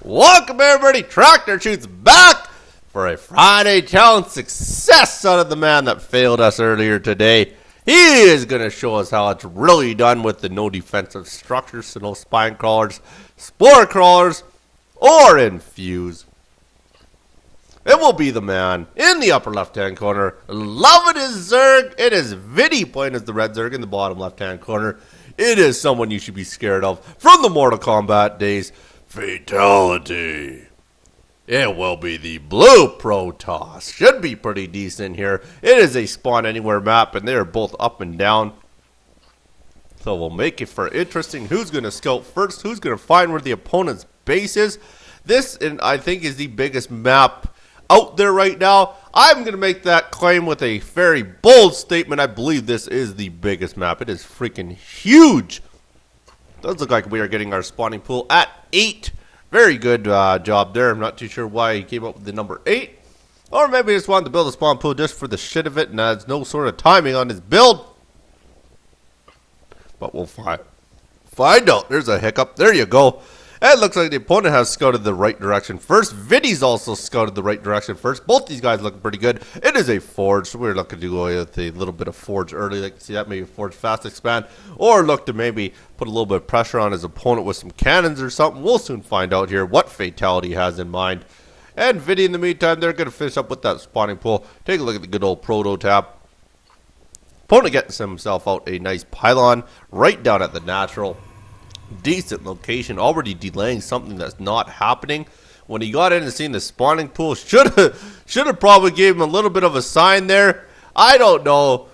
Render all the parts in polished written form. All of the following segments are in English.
Welcome everybody, Tractorchute's back for a Friday challenge success out of the man that failed us earlier today. He is going to show us how it's really done with the no defensive structures, so no spine crawlers, spore crawlers, or infuse. It will be the man in the upper left-hand corner. Loving his Zerg. It is VIDDY playing as the red Zerg in the bottom left-hand corner. It is someone you should be scared of from the Mortal Kombat days. Fatality. It will be the blue Protoss. Should be pretty decent here. It is a spawn anywhere map, and they are both up and down. So we'll make it for interesting. Who's going to scout first? Who's going to find where the opponent's base is? This, I think, is the biggest map out there right now. I'm going to make that claim with a very bold statement. I believe this is the biggest map. It is freaking huge. Does look like we are getting our spawning pool at 8. Very good job there. I'm not too sure why he came up with the number 8. Or maybe he just wanted to build a spawn pool just for the shit of it and has no sort of timing on his build. But we'll find out. There's a hiccup. There you go. It looks like the opponent has scouted the right direction first. VIDDY's also scouted the right direction first. Both these guys look pretty good. It is a forge, so we're looking to go with a little bit of forge early. Like, see that, maybe forge fast expand. Or look to maybe put a little bit of pressure on his opponent with some cannons or something. We'll soon find out here what Fatality has in mind. And VIDDY, in the meantime, they're going to finish up with that spawning pool. Take a look at the good old proto tap. Opponent gets himself out a nice pylon right down at the natural. Decent location, already delaying something that's not happening. When he got in and seen the spawning pool, should have probably gave him a little bit of a sign there. I don't know.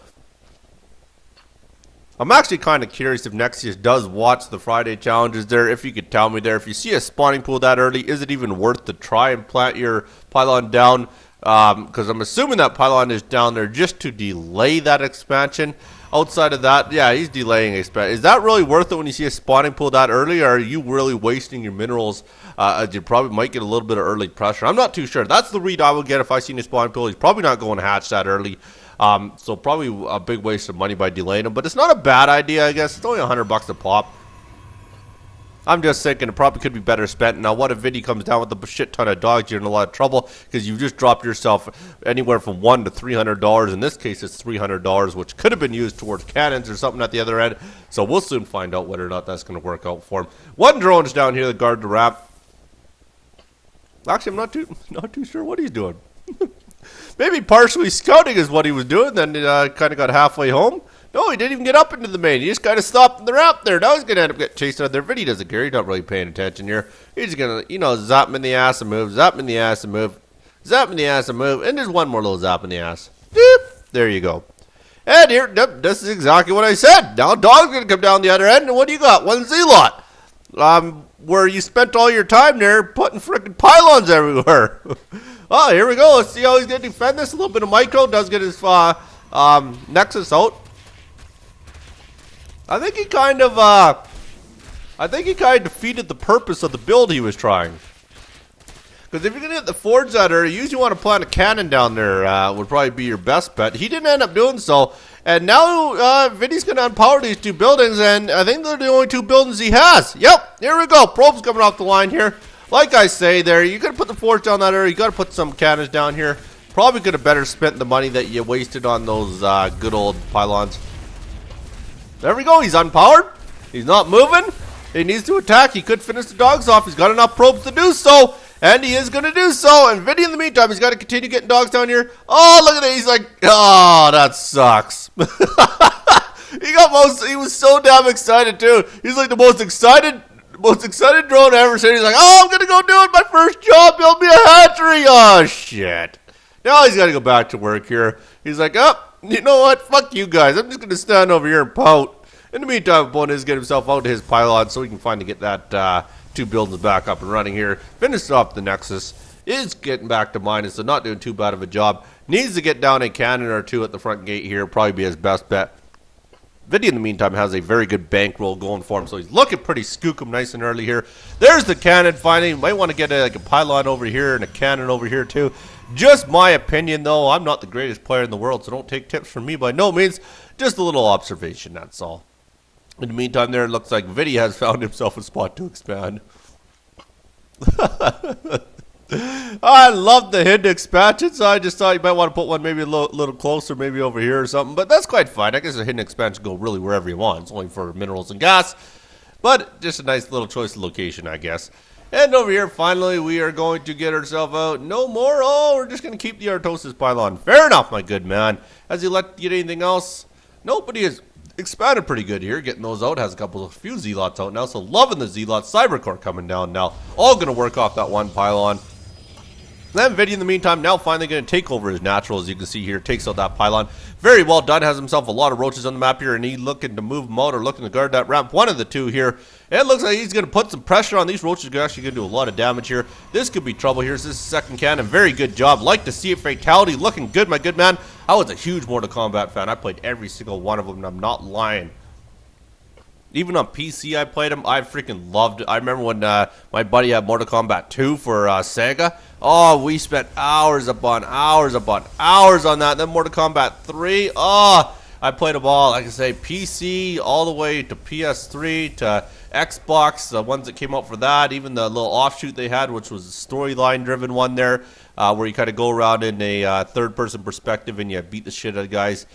I'm actually kind of curious if Nexius does watch the Friday challenges there. If you could tell me there, if you see a spawning pool that early, is it even worth to try and plant your pylon down? Because I'm assuming that pylon is down there just to delay that expansion. Outside of that, yeah, he's delaying expansion. Is that really worth it when you see a spawning pool that early, or are you really wasting your minerals? You probably might get a little bit of early pressure. I'm not too sure. That's the read I would get if I seen a spawning pool. He's probably not going to hatch that early. So probably a big waste of money by delaying him. But it's not a bad idea, I guess. It's only $100 a pop. I'm just thinking it probably could be better spent. Now, what if VIDDY comes down with a shit ton of dogs? You're in a lot of trouble because you've just dropped yourself anywhere from $100 to $300. In this case, it's $300, which could have been used towards cannons or something at the other end. So we'll soon find out whether or not that's going to work out for him. One drone's down here to guard the ramp. Actually, I'm not too sure what he's doing. Maybe partially scouting is what he was doing. Then kind of got halfway home. No, he didn't even get up into the main. He just kind of stopped in the ramp there. Now he's going to end up getting chased out there. VIDDY doesn't care. He's not really paying attention here. He's going to, zap him in the ass and move. Zap him in the ass and move. Zap him in the ass and move. And there's one more little zap in the ass. Doop. There you go. And here, this is exactly what I said. Now dog's going to come down the other end. And what do you got? One Z-lot. Where you spent all your time there putting freaking pylons everywhere. Oh, here we go. Let's see how he's going to defend this. A little bit of micro. Does get his Nexus out. I think he kind of defeated the purpose of the build he was trying. Because if you're going to get the forge that early, you usually want to plant a cannon down there. Would probably be your best bet. He didn't end up doing so. And now VIDDY's going to unpower these two buildings, and I think they're the only two buildings he has. Yep, here we go. Probe's coming off the line here. Like I say there, you got to put the forge down that area. You got to put some cannons down here. Probably could have better spent the money that you wasted on those good old pylons. There we go. He's unpowered. He's not moving. He needs to attack. He could finish the dogs off. He's got enough probes to do so. And he is going to do so. And VIDDY, in the meantime, he's got to continue getting dogs down here. Oh, look at it. He's like, oh, that sucks. He was so damn excited, too. He's like the most excited drone ever seen. He's like, oh, I'm going to go do it. My first job. Build me a hatchery. Oh, shit. Now he's got to go back to work here. He's like, oh. You know what? Fuck you guys. I'm just going to stand over here and pout. In the meantime, opponent is getting himself out to his pylon so he can finally get that two buildings back up and running here. Finish off the Nexus. Is getting back to minus, so not doing too bad of a job. Needs to get down a cannon or two at the front gate here. Probably be his best bet. VIDDY, in the meantime, has a very good bankroll going for him, so he's looking pretty skookum nice and early here. There's the cannon finally. You might want to get like a pylon over here and a cannon over here too. Just my opinion, though. I'm not the greatest player in the world, so don't take tips from me by no means. Just a little observation, that's all. In the meantime, there it looks like VIDDY has found himself a spot to expand. I love the hidden expansion, so I just thought you might want to put one maybe a little closer, maybe over here or something. But that's quite fine. I guess the hidden expansion can go really wherever you want. It's only for minerals and gas. But just a nice little choice of location, I guess. And over here, finally, we are going to get ourselves out. No more. Oh, we're just going to keep the Artosis pylon. Fair enough, my good man. Has he let get anything else? Nope, but he has expanded pretty good here. Getting those out. Has a few Zealots out now. So loving the Zealot. Cybercore coming down now. All going to work off that one pylon. Then VIDDY in the meantime now finally going to take over his natural, as you can see here, takes out that pylon. Very well done, has himself a lot of roaches on the map here, and he's looking to move them out or looking to guard that ramp. One of the two here. It looks like he's going to put some pressure on these roaches. Are actually going to do a lot of damage here. This could be trouble here. This is second cannon. Very good job. Like to see it. Fatality looking good, my good man. I was a huge Mortal Kombat fan. I played every single one of them, and I'm not lying. Even on PC, I played them. I freaking loved it. I remember when my buddy had Mortal Kombat 2 for Sega. Oh, we spent hours upon hours upon hours on that. Then Mortal Kombat 3. Oh, I played them all. Like I say, PC all the way to PS3 to Xbox. The ones that came out for that. Even the little offshoot they had, which was a storyline-driven one there. Where you kind of go around in a third-person perspective and you beat the shit out of guys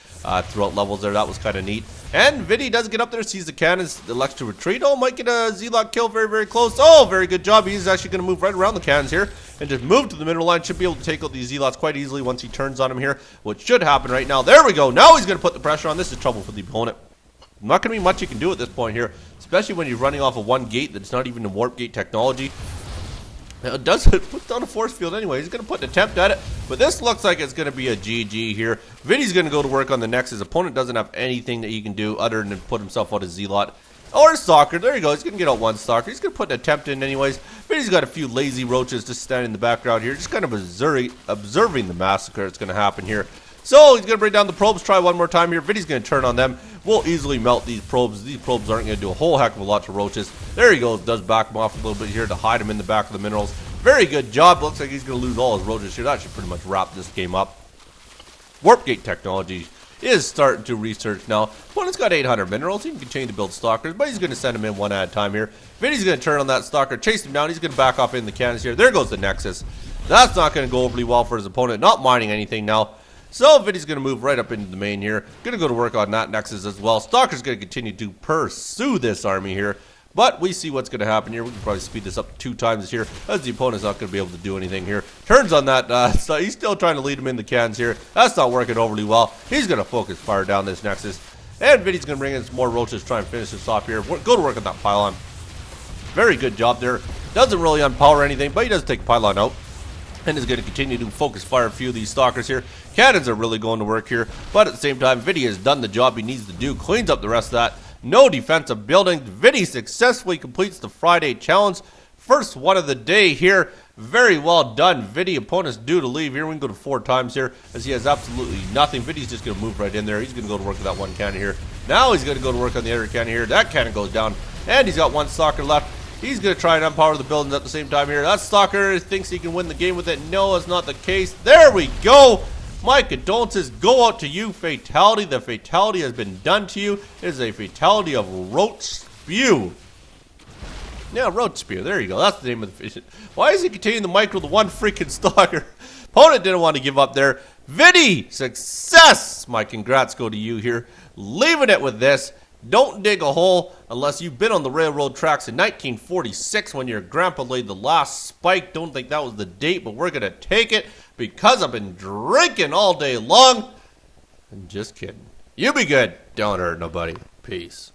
throughout levels there. That was kind of neat. And VIDDY does get up there, sees the cannons, elects to retreat. Oh, might get a Zealot kill very, very close. Oh, very good job. He's actually going to move right around the cannons here and just move to the middle line. Should be able to take out these Zealots quite easily once he turns on him here, which should happen right now. There we go. Now he's going to put the pressure on. This is trouble for the opponent. Not going to be much you can do at this point here, especially when you're running off of one gate that's not even the warp gate technology. It does put down a force field anyway. He's going to put an attempt at it, but this looks like it's going to be a GG here. VIDDY's going to go to work on the next. His opponent doesn't have anything that he can do other than put himself out a Zealot or a Stalker. There you go. He's going to get out one Stalker. He's going to put an attempt in anyways. VIDDY's got a few lazy roaches just standing in the background here, just kind of observing the massacre that's going to happen here. So he's going to bring down the probes, try one more time here. VIDDY's going to turn on them. We'll easily melt these probes. These probes aren't going to do a whole heck of a lot to roaches. There he goes. Does back them off a little bit here to hide them in the back of the minerals. Very good job. Looks like he's going to lose all his roaches here. That should pretty much wrap this game up. Warp gate technology is starting to research now. Opponent's got 800 minerals. He can continue to build Stalkers, but he's going to send them in one at a time here. VIDDY's going to turn on that Stalker, chase him down. He's going to back off in the cannons here. There goes the Nexus. That's not going to go overly well for his opponent. Not mining anything now. So VIDDY's going to move right up into the main here. Going to go to work on that Nexus as well. Stalker's going to continue to pursue this army here. But we see what's going to happen here. We can probably speed this up 2 times here, as the opponent's not going to be able to do anything here. Turns on that. So he's still trying to lead him in the cans here. That's not working overly well. He's going to focus fire down this Nexus. And VIDDY's going to bring in some more roaches, try and finish this off here. Go to work on that pylon. Very good job there. Doesn't really unpower anything, but he does take the pylon out. And is going to continue to focus fire a few of these Stalkers here. Cannons are really going to work here. But at the same time, VIDDY has done the job he needs to do. Cleans up the rest of that. No defensive building. VIDDY successfully completes the Friday challenge. First one of the day here. Very well done, VIDDY. Opponent's due to leave here. We can go to 4 times here as he has absolutely nothing. VIDDY's just going to move right in there. He's going to go to work with that one cannon here. Now he's going to go to work on the other cannon here. That cannon goes down. And he's got one Stalker left. He's going to try and unpower the buildings at the same time here. That Stalker thinks he can win the game with it. No, it's not the case. There we go. My condolences go out to you, Fatality. The Fatality has been done to you. It is a Fatality of Roach Spew. Yeah, Roach Spew. There you go. That's the name of the fish. Why is he continuing to micro the one freaking Stalker? Opponent didn't want to give up there. VIDDY, success. My congrats go to you here. Leaving it with this. Don't dig a hole unless you've been on the railroad tracks in 1946 when your grandpa laid the last spike. Don't think that was the date, but we're going to take it because I've been drinking all day long. I'm just kidding. You be good. Don't hurt nobody. Peace.